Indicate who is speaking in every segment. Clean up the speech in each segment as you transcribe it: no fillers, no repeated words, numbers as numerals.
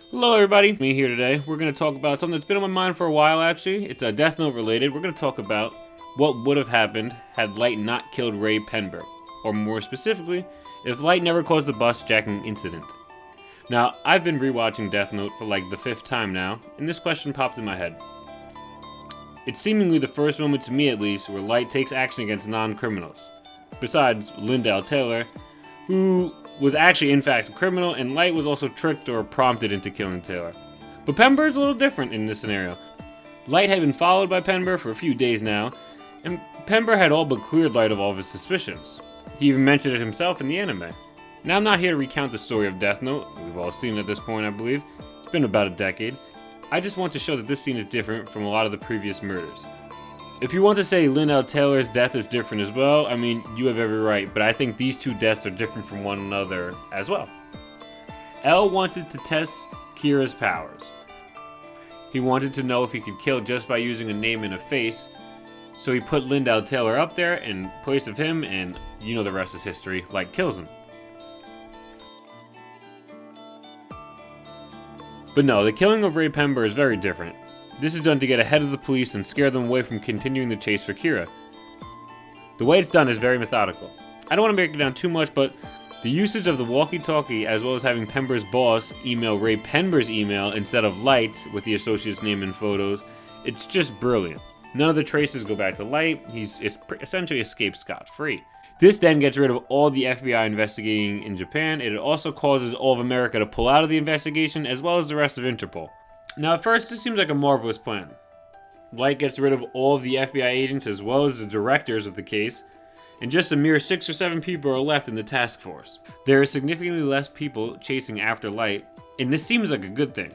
Speaker 1: Hello everybody, me here today. We're going to talk about something that's been on my mind for a while actually. It's Death Note related. We're going to talk about what would have happened had Light not killed Raye Penber. Or more specifically, if Light never caused the bus jacking incident. Now, I've been rewatching Death Note for like the 5th time now, and this question popped in my head. It's seemingly the first moment to me at least where Light takes action against non-criminals. Besides Lindell Taylor, who was actually in fact a criminal, and Light was also tricked or prompted into killing Taylor. But Penber is a little different in this scenario. Light had been followed by Penber for a few days now, and Penber had all but cleared Light of all of his suspicions. He even mentioned it himself in the anime. Now I'm not here to recount the story of Death Note, we've all seen it at this point I believe. It's been about a decade. I just want to show that this scene is different from a lot of the previous murders. If you want to say Lindell Taylor's death is different as well, I mean, you have every right, but I think these two deaths are different from one another as well. L wanted to test Kira's powers. He wanted to know if he could kill just by using a name and a face, so he put Lindell Taylor up there in place of him, and you know the rest is history. Light kills him. But no, the killing of Raye Penber is very different. This is done to get ahead of the police and scare them away from continuing the chase for Kira. The way it's done is very methodical. I don't want to break it down too much, but the usage of the walkie-talkie as well as having Penber's boss email Raye Penber's email instead of Light with the associate's name and photos, it's just brilliant. None of the traces go back to Light, he's essentially escaped scot-free. This then gets rid of all the FBI investigating in Japan. It also causes all of America to pull out of the investigation as well as the rest of Interpol. Now at first this seems like a marvelous plan. Light gets rid of all of the FBI agents as well as the directors of the case, and just a mere 6 or 7 people are left in the task force. There are significantly less people chasing after Light, and this seems like a good thing.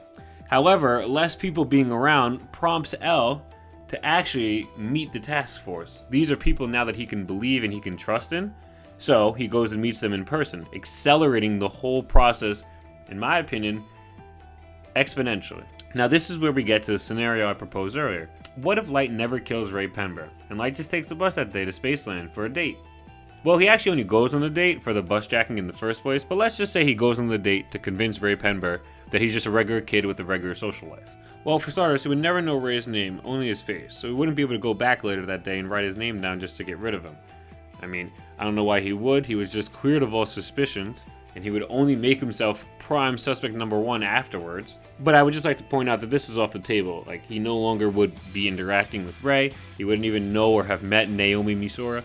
Speaker 1: However, less people being around prompts L to actually meet the task force. These are people now that he can believe and he can trust in, so he goes and meets them in person, accelerating the whole process, in my opinion, exponentially. Now this is where we get to the scenario I proposed earlier. What if Light never kills Raye Penber, and Light just takes the bus that day to Spaceland for a date? Well, he actually only goes on the date for the bus jacking in the first place, but let's just say he goes on the date to convince Raye Penber that he's just a regular kid with a regular social life. Well, for starters, he would never know Ray's name, only his face, so he wouldn't be able to go back later that day and write his name down just to get rid of him. I mean, I don't know why he would, he was just cleared of all suspicions, and he would only make himself prime suspect number 1 afterwards. But I would just like to point out that this is off the table. Like, he no longer would be interacting with Raye, he wouldn't even know or have met Naomi Misora.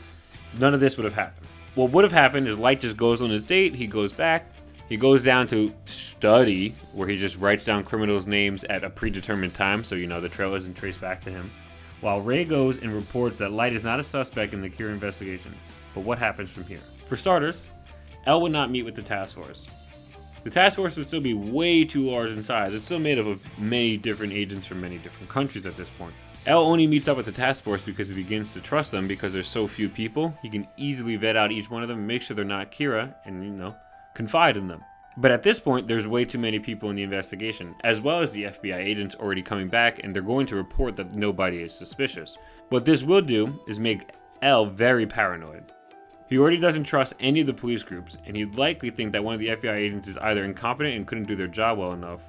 Speaker 1: None of this would have happened. What would have happened is Light just goes on his date, he goes back, he goes down to study, where he just writes down criminals' names at a predetermined time, so you know the trail isn't traced back to him. While Raye goes and reports that Light is not a suspect in the Kira investigation. But what happens from here? For starters, L would not meet with the task force. The task force would still be way too large in size. It's still made up of many different agents from many different countries at this point. L only meets up with the task force because he begins to trust them because there's so few people. He can easily vet out each one of them and make sure they're not Kira and, confide in them. But at this point, there's way too many people in the investigation, as well as the FBI agents already coming back, and they're going to report that nobody is suspicious. What this will do is make L very paranoid. He already doesn't trust any of the police groups, and he'd likely think that one of the FBI agents is either incompetent and couldn't do their job well enough,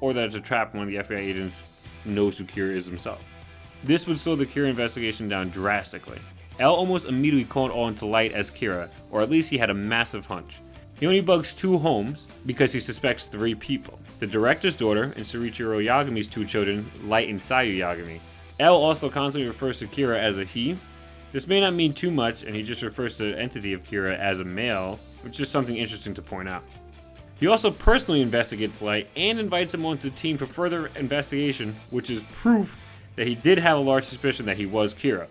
Speaker 1: or that it's a trap and one of the FBI agents knows who Kira is himself. This would slow the Kira investigation down drastically. L almost immediately called on to Light as Kira, or at least he had a massive hunch. He only bugs 2 homes because he suspects 3 people. The director's daughter and Surichiro Yagami's 2 children, Light and Sayu Yagami. L also constantly refers to Kira as a he. This may not mean too much, and he just refers to the entity of Kira as a male, which is something interesting to point out. He also personally investigates Light and invites him onto the team for further investigation, which is proof that he did have a large suspicion that he was Kira.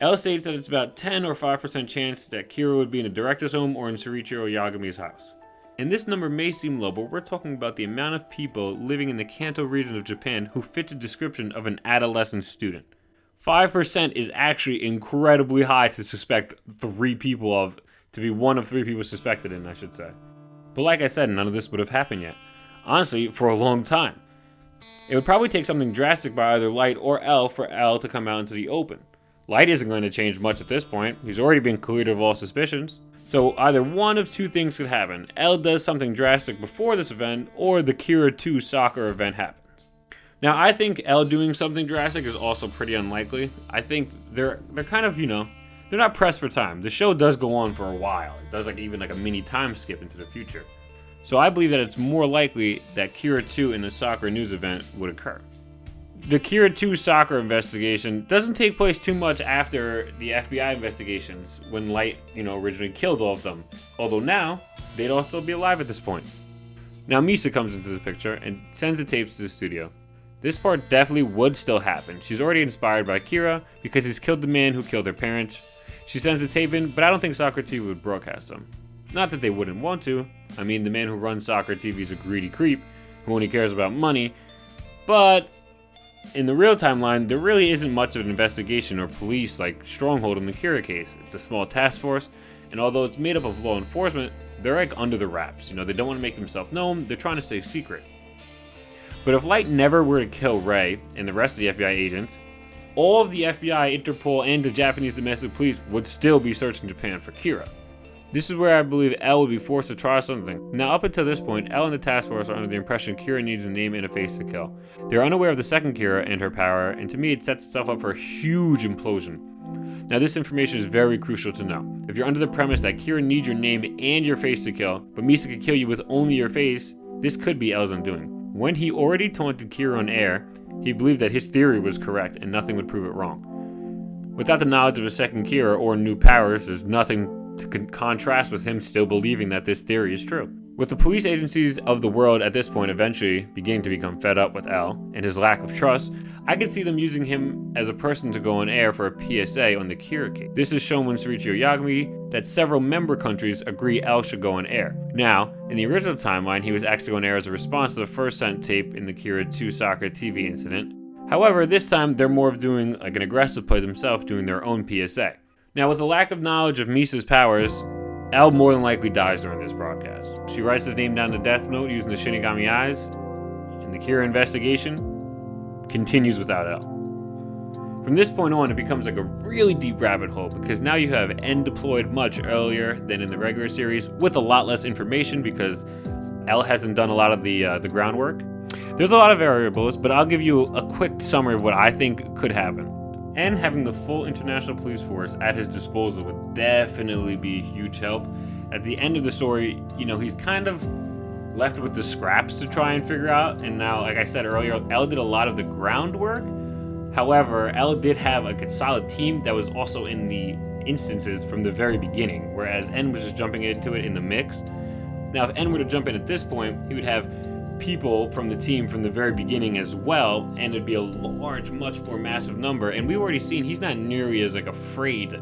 Speaker 1: L states that it's about 10 or 5% chance that Kira would be in a director's home or in Surichiro Yagami's house. And this number may seem low, but we're talking about the amount of people living in the Kanto region of Japan who fit the description of an adolescent student. 5% is actually incredibly high to suspect 3 people of, to be one of 3 people suspected in, I should say. But like I said, none of this would have happened yet. Honestly, for a long time. It would probably take something drastic by either Light or L for L to come out into the open. Light isn't going to change much at this point. He's already been cleared of all suspicions. So either one of two things could happen. L does something drastic before this event, or the Kira 2 soccer event happens. Now, I think L doing something drastic is also pretty unlikely. I think they're kind of, they're not pressed for time. The show does go on for a while. It does even a mini time skip into the future. So I believe that it's more likely that Kira 2 in the soccer news event would occur. The Kira 2 soccer investigation doesn't take place too much after the FBI investigations, when Light, originally killed all of them. Although now, they'd all still be alive at this point. Now Misa comes into the picture and sends the tapes to the studio. This part definitely would still happen. She's already inspired by Kira because he's killed the man who killed her parents. She sends the tape in, but I don't think Soccer TV would broadcast them. Not that they wouldn't want to. I mean, the man who runs Soccer TV is a greedy creep who only cares about money, but in the real timeline, there really isn't much of an investigation or police stronghold in the Kira case. It's a small task force, and although it's made up of law enforcement, they're under the wraps. They don't want to make themselves known. They're trying to stay secret. But if Light never were to kill Raye and the rest of the FBI agents, all of the FBI, Interpol, and the Japanese domestic police would still be searching Japan for Kira. This is where I believe L would be forced to try something. Now, up until this point, L and the task force are under the impression Kira needs a name and a face to kill. They're unaware of the second Kira and her power, and to me it sets itself up for a huge implosion. Now, this information is very crucial to know. If you're under the premise that Kira needs your name and your face to kill, but Misa could kill you with only your face, this could be L's undoing. When he already taunted Kira on air, he believed that his theory was correct and nothing would prove it wrong. Without the knowledge of a second Kira or new powers, there's nothing to contrast with him still believing that this theory is true. With the police agencies of the world at this point eventually beginning to become fed up with L and his lack of trust, I could see them using him as a person to go on air for a PSA on the Kira case. This is shown when Sorichiro Yagami that several member countries agree L should go on air. Now, in the original timeline, he was actually on air as a response to the first sent tape in the Kira 2 soccer TV incident. However, this time they're more of doing an aggressive play themselves, doing their own PSA. Now, with the lack of knowledge of Misa's powers, L more than likely dies during this broadcast. She writes his name down the death note using the Shinigami eyes, and the Kira investigation continues without L. From this point on, it becomes a really deep rabbit hole, because now you have N deployed much earlier than in the regular series, with a lot less information because L hasn't done a lot of the groundwork. There's a lot of variables, but I'll give you a quick summary of what I think could happen. And having the full international police force at his disposal would definitely be a huge help. At the end of the story, he's kind of left with the scraps to try and figure out. And now, like I said earlier, L did a lot of the groundwork. However, L did have a solid team that was also in the instances from the very beginning, whereas N was just jumping into it in the mix. Now, if N were to jump in at this point, he would have people from the team from the very beginning as well, and it'd be a large, much more massive number. And we've already seen he's not nearly as afraid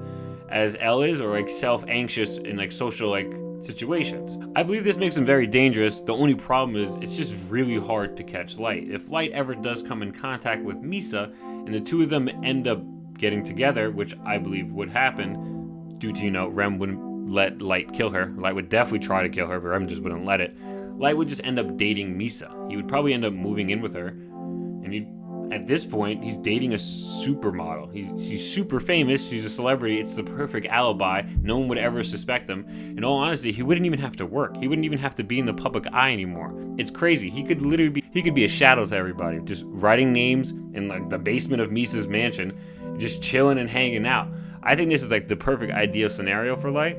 Speaker 1: as L is, or self-anxious in social situations. I believe this makes him very dangerous. The only problem is it's just really hard to catch Light. If Light ever does come in contact with Misa and the two of them end up getting together, which I believe would happen due to Rem wouldn't let Light kill her. Light would definitely try to kill her, but Rem just wouldn't let it. Light would just end up dating Misa. He would probably end up moving in with her, and at this point, he's dating a supermodel. She's super famous. She's a celebrity. It's the perfect alibi. No one would ever suspect him. In all honesty, he wouldn't even have to work. He wouldn't even have to be in the public eye anymore. It's crazy. He could be a shadow to everybody, just writing names in the basement of Misa's mansion, just chilling and hanging out. I think this is the perfect ideal scenario for Light.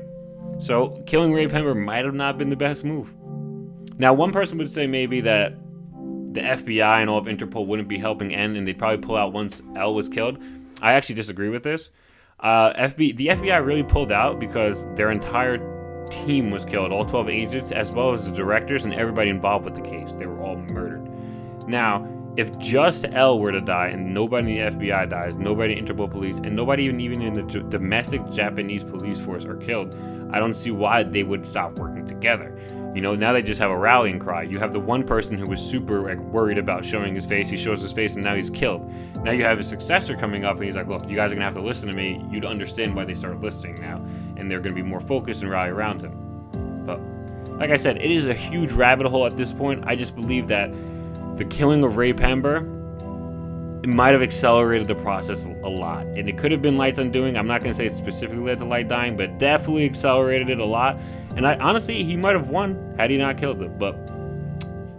Speaker 1: So killing Raye Penber might have not been the best move. Now, one person would say maybe that the FBI and all of Interpol wouldn't be helping N, and they'd probably pull out once L was killed. I actually disagree with this. The FBI really pulled out because their entire team was killed, all 12 agents, as well as the directors and everybody involved with the case. They were all murdered. Now, if just L were to die and nobody in the FBI dies, nobody in Interpol police, and nobody even in the domestic Japanese police force are killed, I don't see why they would stop working together. Now they just have a rallying cry. You have the one person who was super worried about showing his face. He shows his face and now he's killed. Now you have his successor coming up and he's like, look, you guys are going to have to listen to me. You'd understand why they start listening now. And they're going to be more focused and rally around him. But like I said, it is a huge rabbit hole at this point. I just believe that the killing of Raye Penber it might have accelerated the process a lot. And it could have been Light's undoing. I'm not going to say it specifically led to Light dying, but it definitely accelerated it a lot. And honestly, he might have won had he not killed him. But,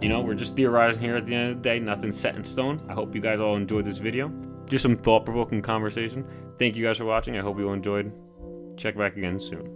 Speaker 1: you know, we're just theorizing here at the end of the day. Nothing's set in stone. I hope you guys all enjoyed this video. Just some thought-provoking conversation. Thank you guys for watching. I hope you all enjoyed. Check back again soon.